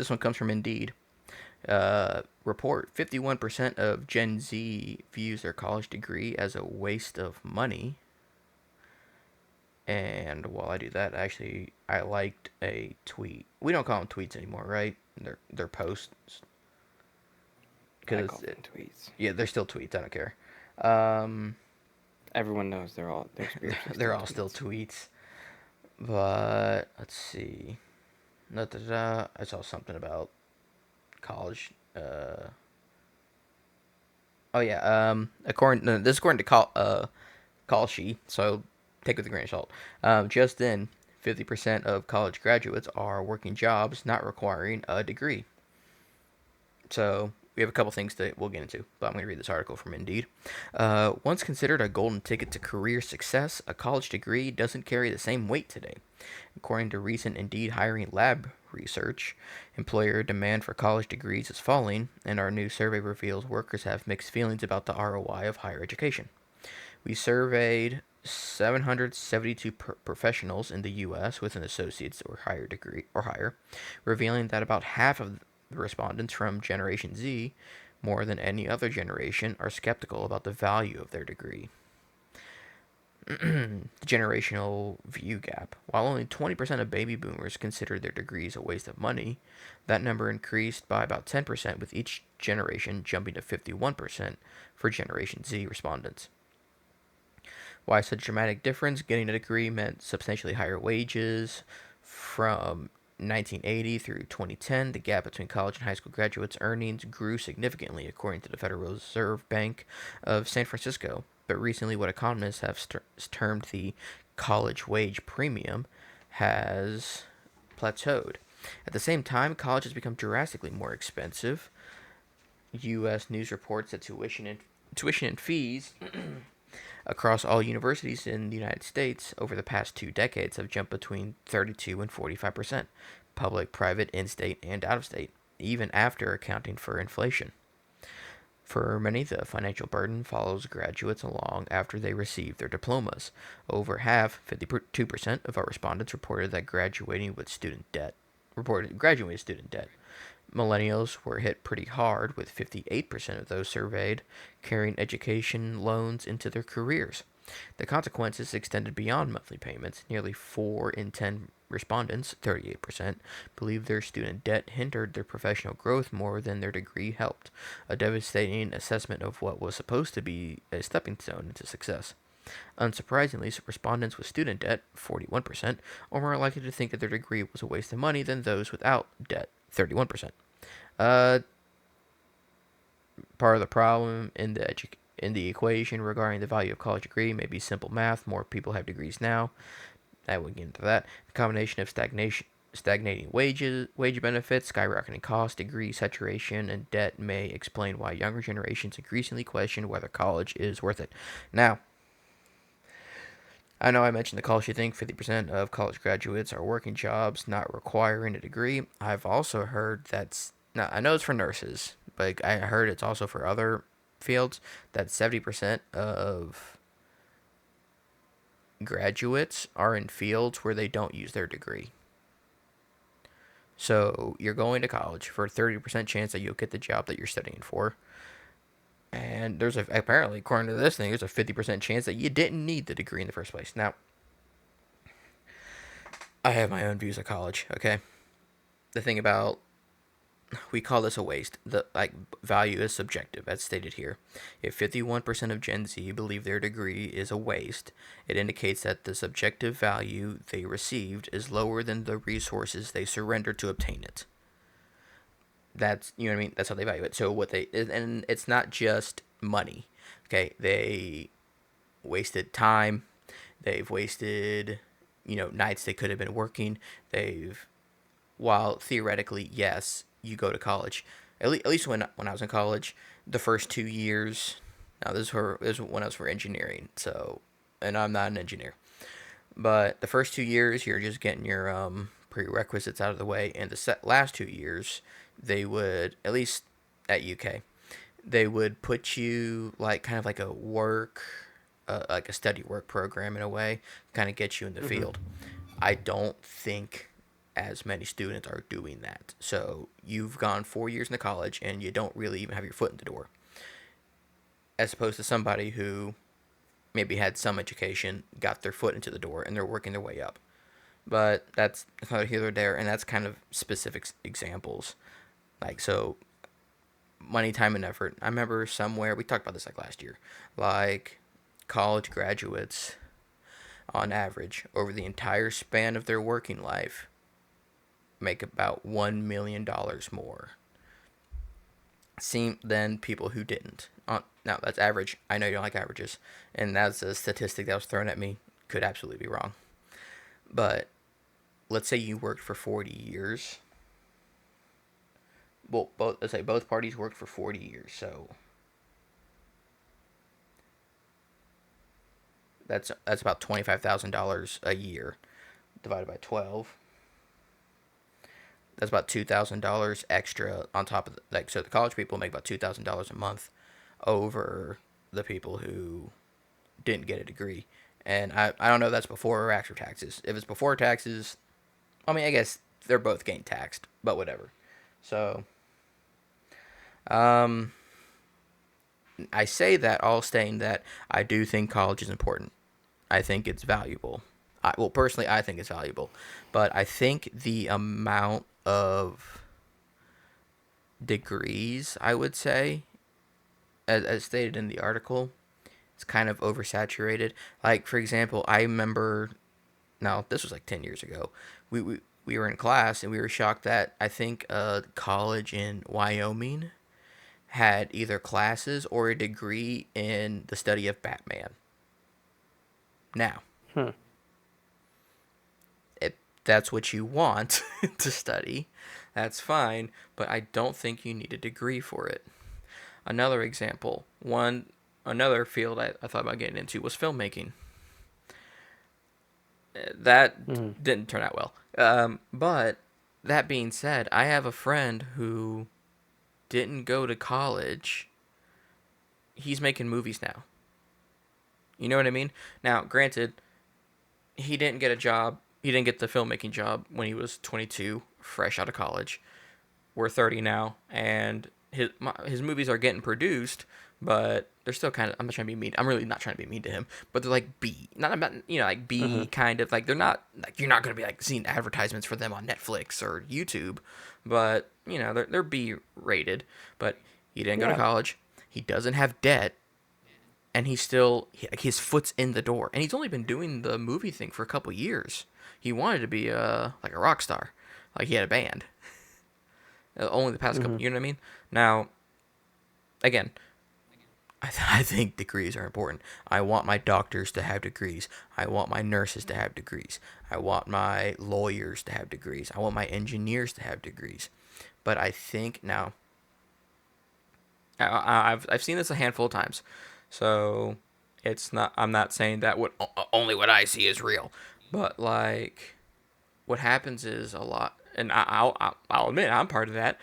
This one comes from Indeed. Report 51% of Gen Z views their college degree as a waste of money. And while I do that, actually, I liked a tweet. We don't call them tweets anymore, right? They're posts I because call them tweets. yeah, they're still tweets. I don't care. Um, Everyone knows they're spiritually they're still all still tweets. tweets. But let's see. I saw something about college. Oh yeah. According this is according to Kalshi, so take it with a grain of salt. Just then, 50% of college graduates are working jobs not requiring a degree. So we have a couple things that we'll get into, but I'm going to read this article from Indeed. Once considered a golden ticket to career success, a college degree doesn't carry the same weight today. According to recent Indeed hiring lab research, employer demand for college degrees is falling, and our new survey reveals workers have mixed feelings about the ROI of higher education. We surveyed 772 professionals in the U.S. with an associate's or higher degree or higher, revealing that about half of the respondents from Generation Z, more than any other generation, are skeptical about the value of their degree. The generational view gap. While only 20% of baby boomers consider their degrees a waste of money, that number increased by about 10% with each generation, jumping to 51% for Generation Z respondents. Why such a dramatic difference? Getting a degree meant substantially higher wages. From 1980 through 2010, the gap between college and high school graduates' earnings grew significantly, according to the Federal Reserve Bank of San Francisco. But recently, what economists have termed the college wage premium has plateaued. At the same time, college has become drastically more expensive. U.S. News reports that tuition and fees across all universities in the United States over the past 2 decades have jumped between 32 and 45%, public, private, in state, and out of state, even after accounting for inflation. For many, the financial burden follows graduates along after they receive their diplomas. Over half, 52% of our respondents reported graduating with student debt. Millennials were hit pretty hard, with 58% of those surveyed carrying education loans into their careers. The consequences extended beyond monthly payments. Nearly 4 in 10 respondents, 38%, believe their student debt hindered their professional growth more than their degree helped, a devastating assessment of what was supposed to be a stepping stone into success. Unsurprisingly, respondents with student debt, 41%, are more likely to think that their degree was a waste of money than those without debt, 31%. Uh, Part of the problem in the equation regarding the value of college degree may be simple math. More people have degrees now. I won't get into that. The combination of stagnating wage benefits, skyrocketing costs, degree saturation, and debt may explain why younger generations increasingly question whether college is worth it. Now, I know I mentioned the college thing. 50% of college graduates are working jobs not requiring a degree. I've also heard that's now I know it's for nurses, but I heard it's also for other fields that 70% of graduates are in fields where they don't use their degree. So you're going to college for a 30% chance that you'll get the job that you're studying for. And apparently, according to this thing, there's a 50% chance that you didn't need the degree in the first place. Now, I have my own views of college, okay? The thing about we call this a waste. The value is subjective, as stated here. If 51% of Gen Z believe their degree is a waste, it indicates that the subjective value they received is lower than the resources they surrendered to obtain it. That's you know what I mean. That's how they value it. So and it's not just money. Okay, they wasted time. They've wasted nights they could have been working. They've while theoretically, yes, you go to college. At least when I was in college, the first 2 years. Now this is when I was for engineering. So, and I'm not an engineer, but the first 2 years you're just getting your prerequisites out of the way, and the last 2 years they would at least at UK they would put you kind of like a like a study work program in a way, kind of get you in the Mm-hmm. field. I don't think as many students are doing that. So you've gone 4 years into college and you don't really even have your foot in the door, as opposed to somebody who maybe had some education, got their foot into the door, and they're working their way up. But that's neither here nor there, and that's kind of specific examples. Like, so, money, time, and effort. I remember somewhere, we talked about this like last year, like college graduates, on average, over the entire span of their working life, make about $1 million more than people who didn't. Now, that's average. I know you don't like averages, and that's a statistic that was thrown at me. Could absolutely be wrong. But let's say you worked for 40 years. Well, let's say both parties worked for 40 years, so that's about $25,000 a year divided by 12. That's about $2,000 extra on top of so the college people make about $2,000 a month over the people who didn't get a degree. And I don't know if that's before or after taxes. If it's before taxes, I mean, I guess they're both getting taxed, but whatever. So, I say that all saying that I do think college is important. I think it's valuable. Well, personally, I think it's valuable. But I think the amount of degrees, I would say, as stated in the article, it's kind of oversaturated. Like, for example, I remember, now this was like 10 years ago, we were in class and we were shocked that I think a college in Wyoming had either classes or a degree in the study of Batman. Now, Hmm. if that's what you want to study, that's fine, but I don't think you need a degree for it. Another example, another field I thought about getting into was filmmaking. Hmm. That didn't turn out well. But that being said, I have a friend who didn't go to college. He's making movies now. You know what I mean? Now, granted, he didn't get a job. He didn't get the filmmaking job when he was 22, fresh out of college. We're 30 now, and his movies are getting produced, but they're still kind of. I'm not trying to be mean. I'm really not trying to be mean to him, but they're like B, not like Hmm. B kind of like they're not like you're not gonna be like seeing advertisements for them on Netflix or YouTube, but they're B rated. But he didn't go to Yeah. college. He doesn't have debt, and he's still like his foot's in the door, and he's only been doing the movie thing for a couple years. He wanted to be like a rock star, like he had a band. Only the past Hmm. couple, you know what I mean? Now, again, I think degrees are important. I want my doctors to have degrees. I want my nurses to have degrees. I want my lawyers to have degrees. I want my engineers to have degrees. But I think now, I've seen this a handful of times, so it's not. I'm not saying that only what I see is real, but like what happens is a lot, and I'll admit I'm part of that.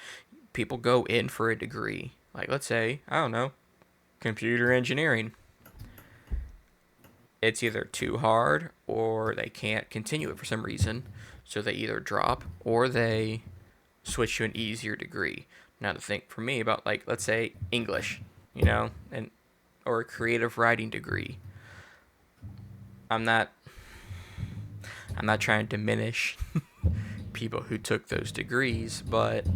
People go in for a degree, like let's say I don't know, computer engineering. It's either too hard or they can't continue it for some reason, so they either drop or they switch to an easier degree. Now to think for me about like let's say English, and or a creative writing degree. I'm not I'm not trying to diminish people who took those degrees, but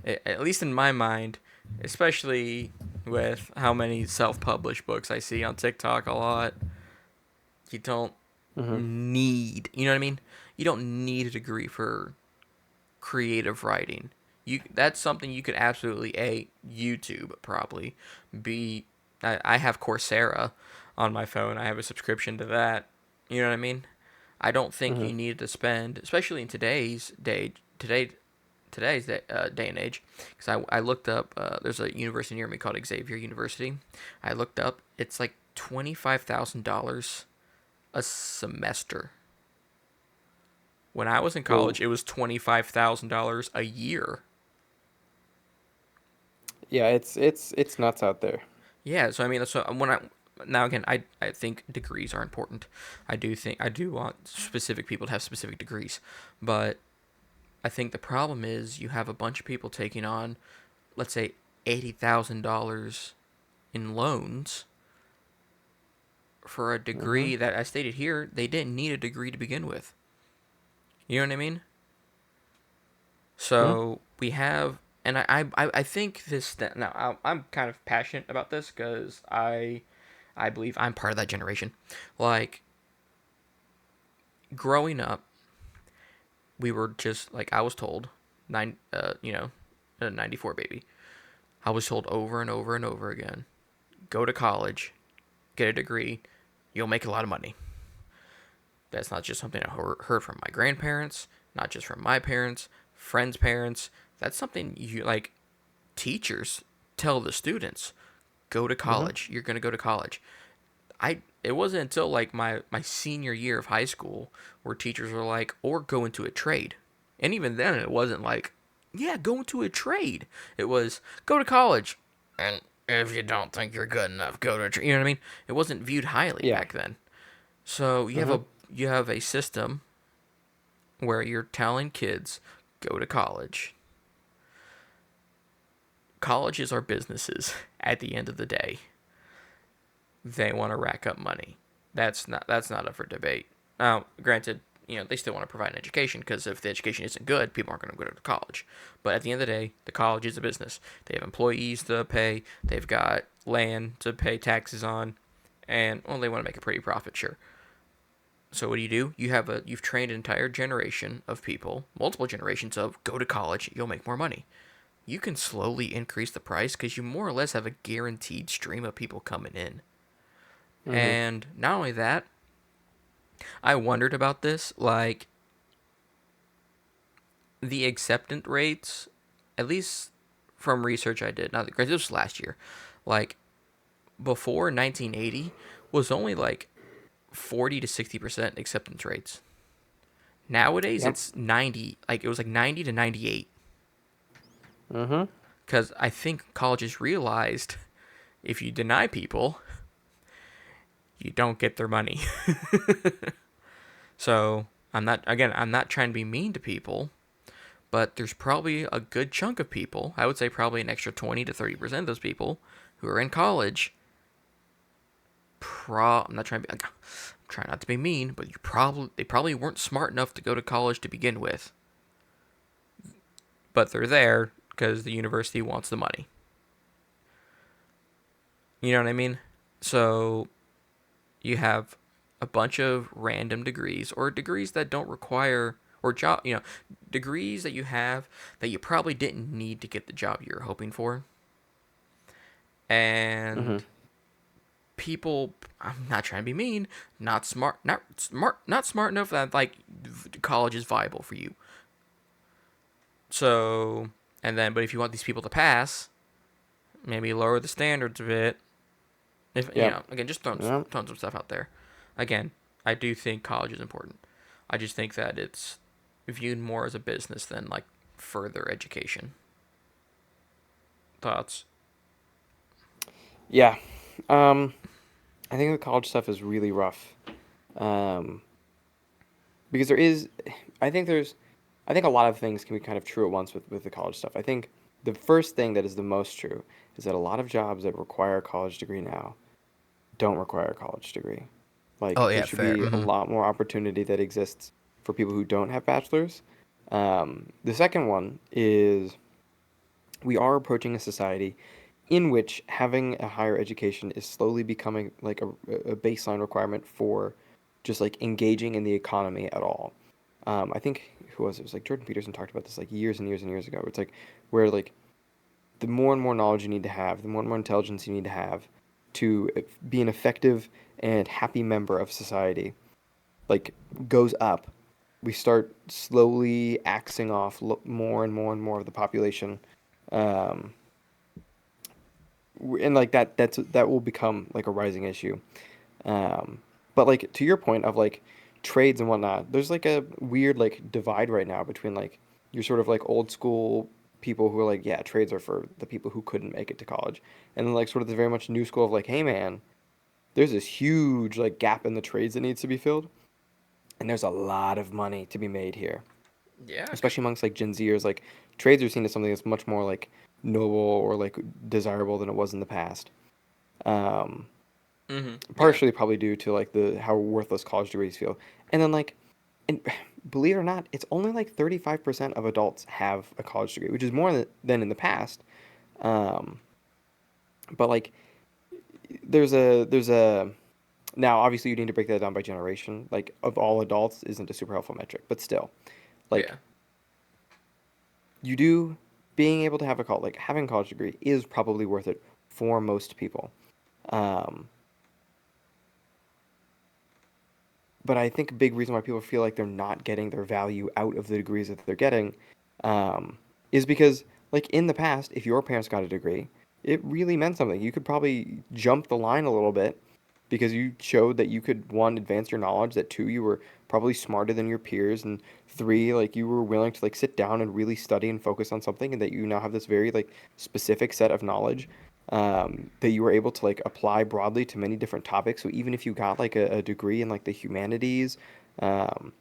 at least in my mind, especially with how many self-published books I see on TikTok a lot, you don't Hmm. you know what I mean? You don't need a degree for creative writing. That's something you could absolutely YouTube probably. B I have Coursera on my phone. I have a subscription to that. You know what I mean? I don't think Hmm. you need to spend, especially in today's day and age, because I looked up. There's a university near me called Xavier University. I looked up. It's like $25,000 a semester. When I was in Whoa. college, it was $25,000 a year. Yeah, it's nuts out there. Yeah, so I mean, so when now again, I think degrees are important. I do want specific people to have specific degrees, but I think the problem is you have a bunch of people taking on, let's say, $80,000 in loans for a Mm-hmm. degree that I stated here they didn't need a degree to begin with. You know what I mean? Mm-hmm. So we have, and I think this now I'm kind of passionate about this because I believe I'm part of that generation. Like growing up, we were just like I was told, a '94 baby. I was told over and over and over again, go to college, get a degree, you'll make a lot of money. That's not just something I heard from my grandparents, not just from my parents, friends' parents. That's something you like teachers tell the students, go to Mm-hmm. college. You're going to go to college. It wasn't until like my senior year of high school where teachers were like, or go into a trade. And even then it wasn't like, yeah, go into a trade. It was go to college. And if you don't think you're good enough, go to a trade. You know what I mean? It wasn't viewed highly Yeah. back then. So Mm-hmm. you have a system where you're telling kids go to college. Colleges are businesses at the end of the day. They want to rack up money. That's not up for debate. Now, granted, they still want to provide an education because if the education isn't good, people aren't going to go to college. But at the end of the day, the college is a business. They have employees to pay. They've got land to pay taxes on, and well, they want to make a pretty profit, sure. So what do? You've trained an entire generation of people, multiple generations of go to college, you'll make more money. You can slowly increase the price because you more or less have a guaranteed stream of people coming in. Mm-hmm. And not only that, I wondered about this, like the acceptance rates, at least from research I did. Not this was last year, like before 1980 was only like 40 to 60% acceptance rates. Nowadays Yep. it's 90, like it was like 90 to 98. Mm-hmm. Because I think colleges realized if you deny people, you don't get their money. So I'm not trying to be mean to people, but there's probably a good chunk of people, I would say probably an extra 20 to 30% of those people who are in college. I'm not trying to be, I'm trying not to be mean, but they probably weren't smart enough to go to college to begin with. But they're there because the university wants the money. You know what I mean? So you have a bunch of random degrees or degrees that don't require or job, degrees that you have that you probably didn't need to get the job you're hoping for. Mm-hmm. And people, I'm not trying to be mean, not smart enough that like college is viable for you. So, but if you want these people to pass, maybe lower the standards a bit. If Yep. again, just Yep. throwing some stuff out there. Again, I do think college is important. I just think that it's viewed more as a business than like further education. Thoughts? Yeah. Um, I think the college stuff is really rough. Um, because I think a lot of things can be kind of true at once with the college stuff. I think the first thing that is the most true is that a lot of jobs that require a college degree now don't require a college degree. Oh Like there yeah, should fair. be a lot more opportunity that exists for people who don't have bachelors. The second one is we are approaching a society in which having a higher education is slowly becoming like a baseline requirement for just like engaging in the economy at all. I think who was it? It was like Jordan Peterson talked about this like years and years and years ago. It's like where like the more and more knowledge you need to have, the more and more intelligence you need to have to be an effective and happy member of society, like goes up. We start slowly axing off more and more and more of the population, um, and like that will become like a rising issue. Um, but like to your point of like trades and whatnot, there's like a weird like divide right now between like your sort of like old school people who are like, yeah, trades are for the people who couldn't make it to college, and then like sort of the very much new school of like, hey man, there's this huge like gap in the trades that needs to be filled, and there's a lot of money to be made here, Yeah. especially amongst like Gen Zers. Like trades are seen as something that's much more like noble or like desirable than it was in the past. Um, Yeah. Partially probably due to like the how worthless college degrees feel, and then like, and believe it or not, it's only like 35% of adults have a college degree, which is more than in the past. Um, but like, there's a now obviously you need to break that down by generation. Like of all adults isn't a super helpful metric, but still, like Yeah. you do being able to have a college like having a college degree is probably worth it for most people. Um, but I think a big reason why people feel like they're not getting their value out of the degrees that they're getting um, is because, like in the past, if your parents got a degree, it really meant something. You could probably jump the line a little bit because you showed that you could, one, advance your knowledge, that two, you were probably smarter than your peers, and three, like you were willing to like sit down and really study and focus on something, and that you now have this very like specific set of knowledge that you were able to like apply broadly to many different topics. So even if you got like a degree in like the humanities, um,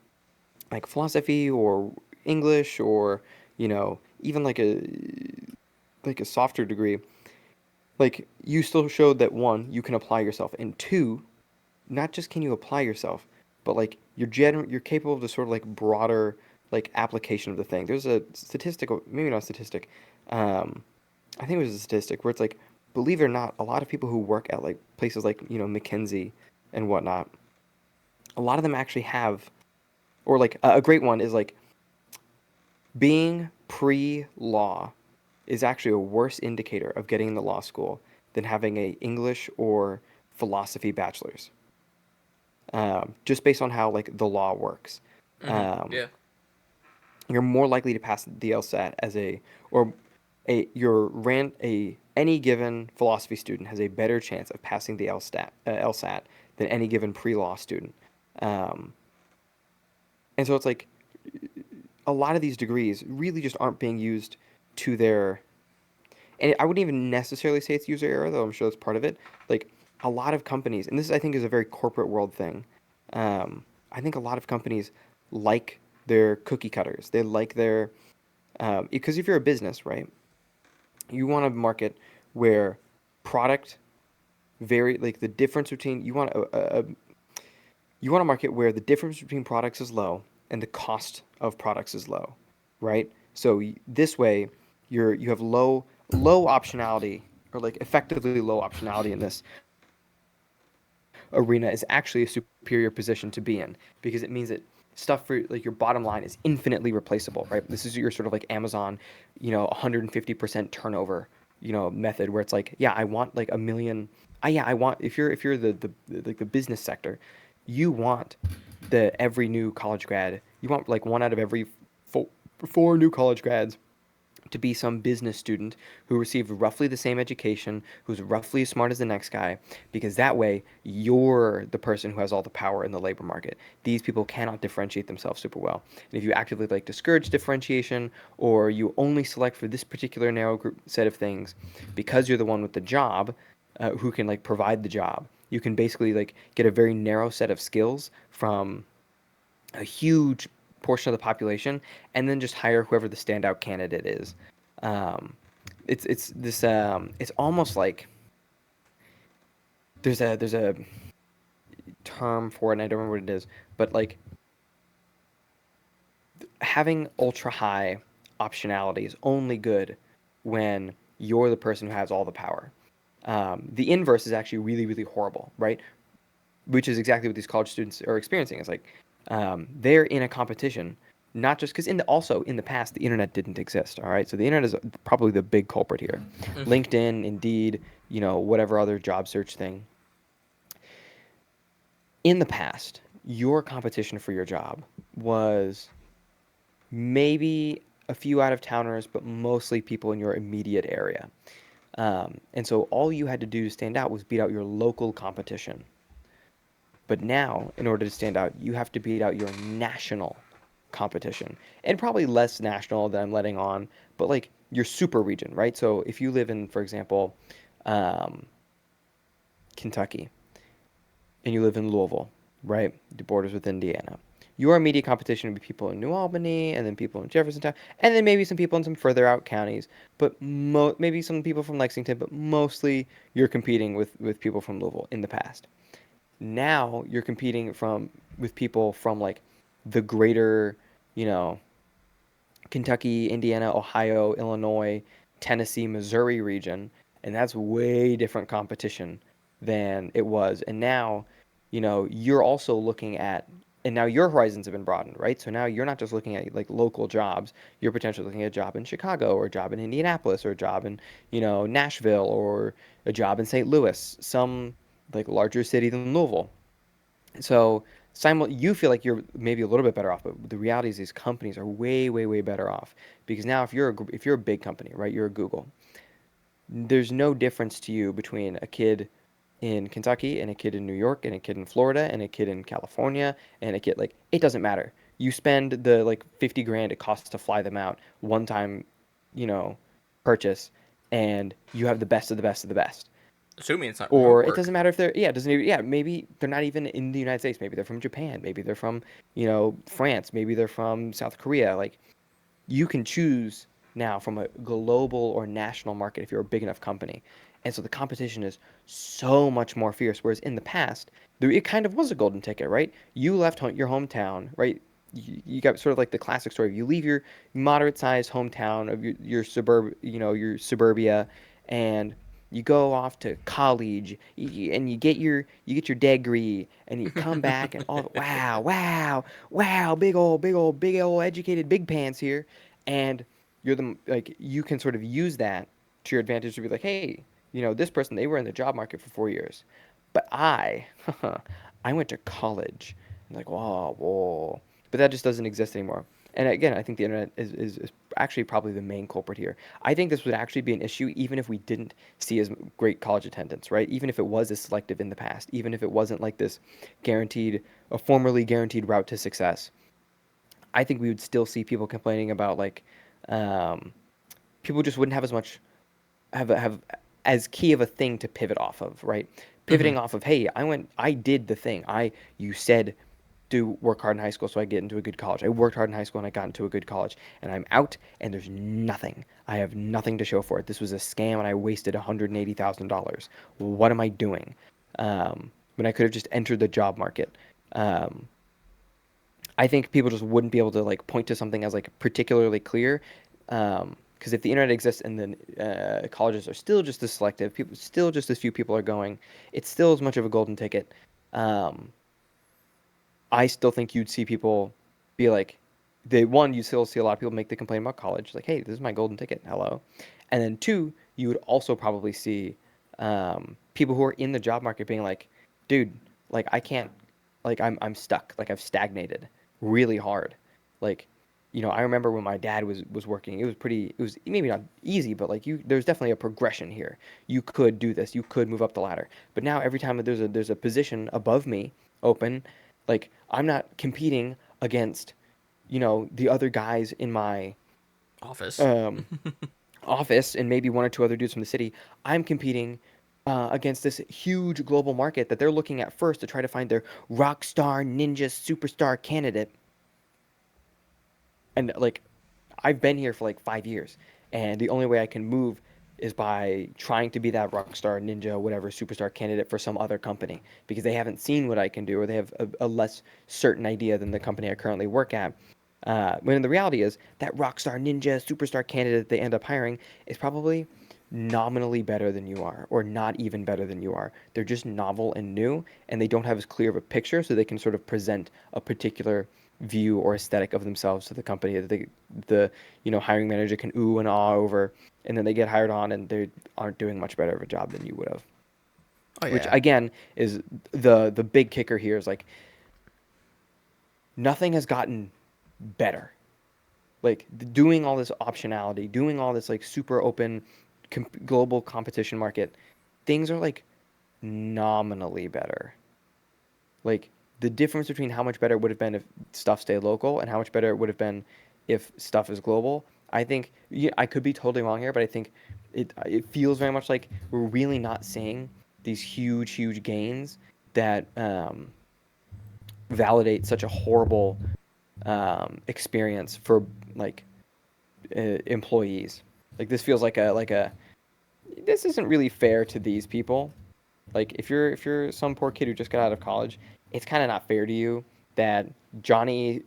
like philosophy or English or even like a softer degree, like you still showed that one, you can apply yourself, and two, not just can you apply yourself, but like you're capable of the sort of like broader like application of the thing. There's a statistical, maybe not a statistic, um, I think it was a statistic where it's like, believe it or not, a lot of people who work at like places like McKinsey and whatnot, a lot of them actually have, or like a great one is like being pre-law is actually a worse indicator of getting in the law school than having a English or philosophy bachelor's, just based on how like the law works. Um, Yeah. you're more likely to pass the LSAT as a or a your ran a any given philosophy student has a better chance of passing the LSAT than any given pre-law student. Um, and so it's like a lot of these degrees really just aren't being used to their, and I wouldn't even necessarily say it's user error, though I'm sure that's part of it. Like a lot of companies, and this I think is a very corporate world thing. I think a lot of companies like their cookie cutters. They like their because if you're a business, right, you want to market where product very like the difference between you want to market where the difference between products is low and the cost of products is low, right? So this way, you have low optionality or like effectively low optionality in this arena is actually a superior position to be in because it means that stuff for like your bottom line is infinitely replaceable, right? This is your sort of like Amazon, 150% turnover, method where it's like, yeah, I want like a million. Yeah, I want if you're like the business sector, you want the every new college grad, you want like one out of every four, four new college grads to be some business student who received roughly the same education, who's roughly as smart as the next guy, because that way you're the person who has all the power in the labor market. These people cannot differentiate themselves super well. And if you actively like discourage differentiation or you only select for this particular narrow group set of things because you're the one with the job who can like provide the job, you can basically like get a very narrow set of skills from a huge portion of the population, and then just hire whoever the standout candidate is. Um, it's this it's almost like there's a term for it, and I don't remember what it is, but like having ultra high optionality is only good when you're the person who has all the power. The inverse is actually really really horrible, right? Which is exactly what these college students are experiencing. It's like they're in a competition, not just because also in the past the internet didn't exist. All right, so the internet is probably the big culprit here. LinkedIn, Indeed, whatever other job search thing. In the past, your competition for your job was maybe a few out of towners, but mostly people in your immediate area. And so all you had to do to stand out was beat out your local competition. But now, in order to stand out, you have to beat out your national competition. And probably less national than I'm letting on, but like your super region, right? So if you live in, for example, um, Kentucky, and you live in Louisville, right? The borders with Indiana. Your immediate competition would be people in New Albany, and then people in Jeffersontown, and then maybe some people in some further out counties, but maybe some people from Lexington, but mostly you're competing with people from Louisville in the past. Now you're competing with people from like the greater, you know, Kentucky, Indiana, Ohio, Illinois, Tennessee, Missouri region, and that's way different competition than it was. And now, you're also looking at, and now your horizons have been broadened, right? So now you're not just looking at like local jobs, you're potentially looking at a job in Chicago or a job in Indianapolis or a job in, Nashville or a job in St. Louis, some like larger city than Louisville. So you feel like you're maybe a little bit better off, but the reality is these companies are way, way, way better off because now if you're a big company, right, you're a Google, there's no difference to you between a kid in Kentucky and a kid in New York and a kid in Florida and a kid in California and a kid like it doesn't matter. You spend the like 50 grand it costs to fly them out one time, you know, purchase, and you have the best of the best of the best. Assuming it's not remote Or it work. doesn't matter if they're, yeah, it doesn't even, yeah, maybe they're not even in the United States. Maybe they're from Japan. Maybe they're from, France. Maybe they're from South Korea. Like you can choose now from a global or national market if you're a big enough company. And so the competition is so much more fierce. Whereas in the past, it kind of was a golden ticket, right? You left your hometown, right? You got sort of like the classic story. You leave your moderate-sized hometown of your your suburbia, and you go off to college, and you get your degree, and you come back, and all wow, wow, wow, big old educated big pants here, and you can sort of use that to your advantage to be like, hey, this person, they were in the job market for 4 years, but I went to college. I'm like, whoa, whoa, but that just doesn't exist anymore. And again, I think the internet is actually probably the main culprit here. I think this would actually be an issue even if we didn't see as great college attendance, right? Even if it was as selective in the past, even if it wasn't like this a formerly guaranteed route to success. I think we would still see people complaining about like um, people just wouldn't have as much have as key of a thing to pivot off of, right? Hmm. Pivoting off of, hey, I did the thing. You said do work hard in high school so I get into a good college. I worked hard in high school and I got into a good college, and I'm out and there's nothing. I have nothing to show for it. This was a scam and I wasted $180,000. What am I doing? When I could have just entered the job market. Um, I think people just wouldn't be able to like point to something as like particularly clear. Because if the internet exists and then colleges are still just as selective, people still just as few people are going, it's still as much of a golden ticket. Um, I still think you'd see people be like, you still see a lot of people make the complaint about college, like, hey, this is my golden ticket, hello. And then two, you would also probably see people who are in the job market being like, dude, like I can't, like I'm stuck, like I've stagnated really hard. Like, I remember when my dad was working, it was maybe not easy, but like there's definitely a progression here. You could do this, you could move up the ladder. But now every time that there's a position above me open, like I'm not competing against, the other guys in my Office. um, office and maybe one or two other dudes from the city. I'm competing against this huge global market that they're looking at first to try to find their rock star ninja superstar candidate. And like, I've been here for like 5 years, and the only way I can move is by trying to be that rock star ninja whatever superstar candidate for some other company because they haven't seen what I can do or they have a less certain idea than the company I currently work at. When the reality is that rockstar ninja superstar candidate they end up hiring is probably nominally better than you are, or not even better than you are. They're just novel and new, and they don't have as clear of a picture, so they can sort of present a particular view or aesthetic of themselves to the company that the hiring manager can ooh and ah over, and then they get hired on and they aren't doing much better of a job than you would have. Oh Which yeah. again is the big kicker here is like nothing has gotten better like doing all this optionality, doing all this like super open global competition market, things are like nominally better. Like the difference between how much better it would have been if stuff stayed local and how much better it would have been if stuff is global. I think yeah, I could be totally wrong here, but I think it feels very much like we're really not seeing these huge gains that validate such a horrible experience for like employees. Like this feels like a this isn't really fair to these people. Like if you're some poor kid who just got out of college, it's kind of not fair to you that Johnny,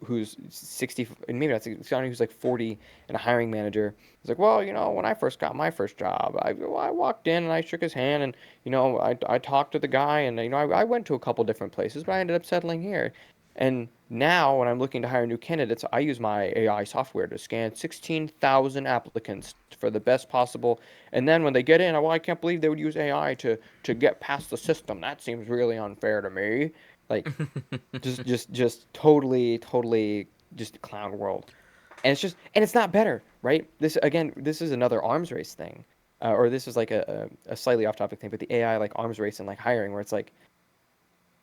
who's 60, and maybe that's Johnny who's like 40 and a hiring manager is like, well, when I first got my first job, I walked in and I shook his hand and I talked to the guy and I went to a couple different places, but I ended up settling here. And now when I'm looking to hire new candidates, I use my AI software to scan 16,000 applicants for the best possible. And then when they get in, well, I can't believe they would use AI to get past the system. That seems really unfair to me. Like just totally just clown world. And it's not better, right? This is another arms race thing. Or this is like a slightly off topic thing, but the AI like arms race and like hiring where it's like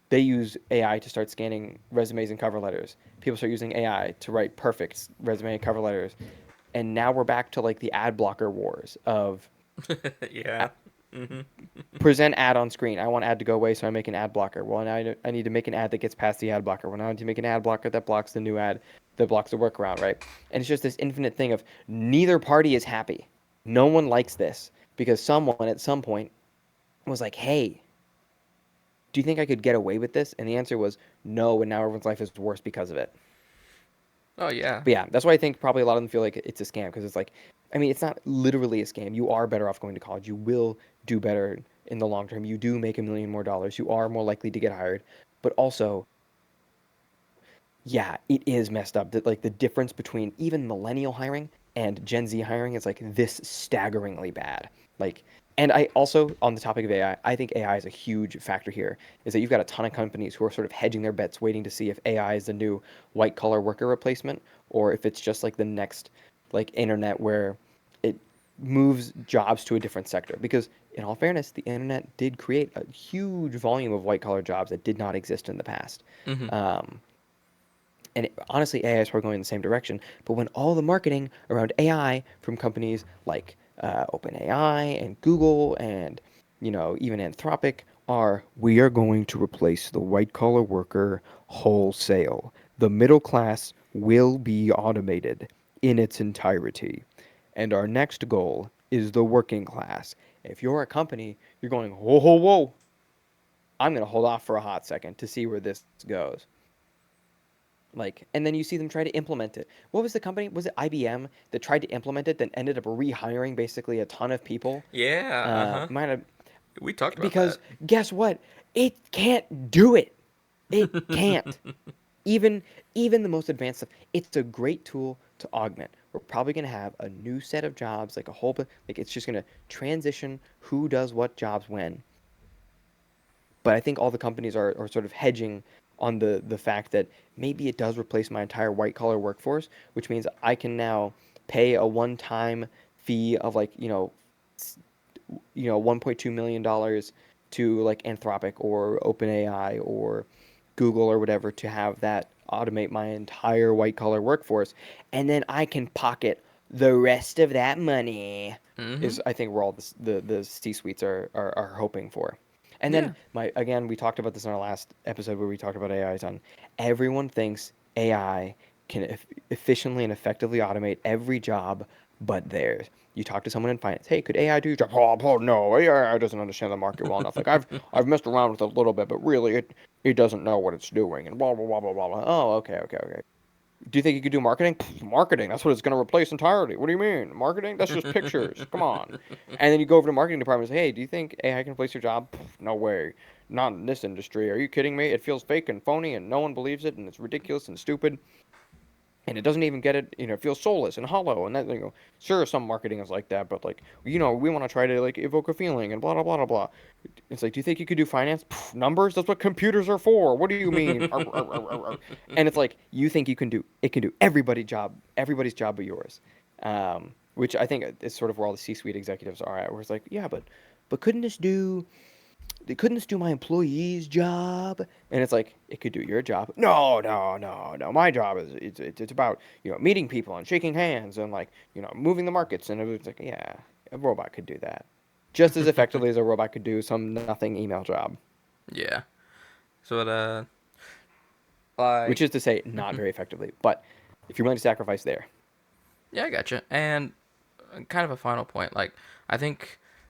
they use AI to start scanning resumes and cover letters. People start using AI to write perfect resume and cover letters. And now we're back to like the ad blocker wars of Yeah. Hmm. present ad on screen. I want ad to go away, so I make an ad blocker. Well, now I need to make an ad that gets past the ad blocker. Well, now I need to make an ad blocker that blocks the new ad, that blocks the workaround, right? And it's just this infinite thing of neither party is happy. No one likes this because someone at some point was like, hey, do you think I could get away with this? And the answer was no, and now everyone's life is worse because of it. Oh yeah. But yeah, that's why I think probably a lot of them feel like it's a scam because it's like, I mean, it's not literally a scam. You are better off going to college. You will do better in the long term. You do make $1 million more dollars. You are more likely to get hired. But also, yeah, it is messed up that like the difference between even millennial hiring and Gen Z hiring is like this staggeringly bad. Like, and I also on the topic of AI, I think AI is a huge factor here. Is that you've got a ton of companies who are sort of hedging their bets, waiting to see if AI is the new white collar worker replacement, or if it's just like the next like internet where it moves jobs to a different sector. Because in all fairness, the internet did create a huge volume of white collar jobs that did not exist in the past. Hmm. Um, honestly, AI is probably going in the same direction. But when all the marketing around AI from companies like OpenAI and Google and even Anthropic are, we are going to replace the white collar worker wholesale. The middle class will be automated in its entirety. And our next goal is the working class. If you're a company, you're going, whoa, whoa, whoa. I'm going to hold off for a hot second to see where this goes. Like, and then you see them try to implement it. What was the company? Was it IBM that tried to implement it, then ended up rehiring basically a ton of people? Yeah. Uh huh. Might have We talked about because that. guess what? It can't do it. It can't. Even even the most advanced stuff. It's a great tool to augment. We're probably gonna have a new set of jobs, like a whole, like it's just gonna transition who does what jobs when. But I think all the companies are sort of hedging on the fact that maybe it does replace my entire white collar workforce, which means I can now pay a one time fee of like, 1.2 million dollars to like Anthropic or OpenAI or Google or whatever to have that automate my entire white collar workforce, and then I can pocket the rest of that money. Hmm. Is I think where all the C suites are hoping for. And then Yeah. we talked about this in our last episode where we talked about AI a ton. Everyone thinks AI can efficiently and effectively automate every job but theirs. You talk to someone in finance, hey, could AI do your job? Oh, no, AI doesn't understand the market well enough. Like I've messed around with it a little bit, but really it doesn't know what it's doing and blah blah blah blah blah blah. Oh, okay. Do you think you could do marketing? Pfft, marketing, that's what it's going to replace entirely. What do you mean? Marketing? That's just pictures. Come on. And then you go over to the marketing department and say, hey, do you think AI can replace your job? Pfft, no way. Not in this industry. Are you kidding me? It feels fake and phony and no one believes it and it's ridiculous and stupid. And it doesn't even get it, it feels soulless and hollow. And that, sure, some marketing is like that, but like, we want to try to like evoke a feeling and blah, blah, blah, blah, blah. It's like, do you think you could do finance? Pfft, numbers? That's what computers are for. What do you mean? Arr, arr, arr, arr, arr. And it's like, you think it can do everybody's job but yours. Which I think is sort of where all the C-suite executives are at, where it's like, yeah, but couldn't this do my employee's job? And it's like, it could do your job. No, no, no, no. My job is it's about meeting people and shaking hands and like moving the markets. And it was like, yeah, a robot could do that just as effectively as a robot could do some nothing email job. Yeah. So like, which is to say, not hmm very effectively. But if you're willing to sacrifice there, yeah, I gotcha. And kind of a final point, like I think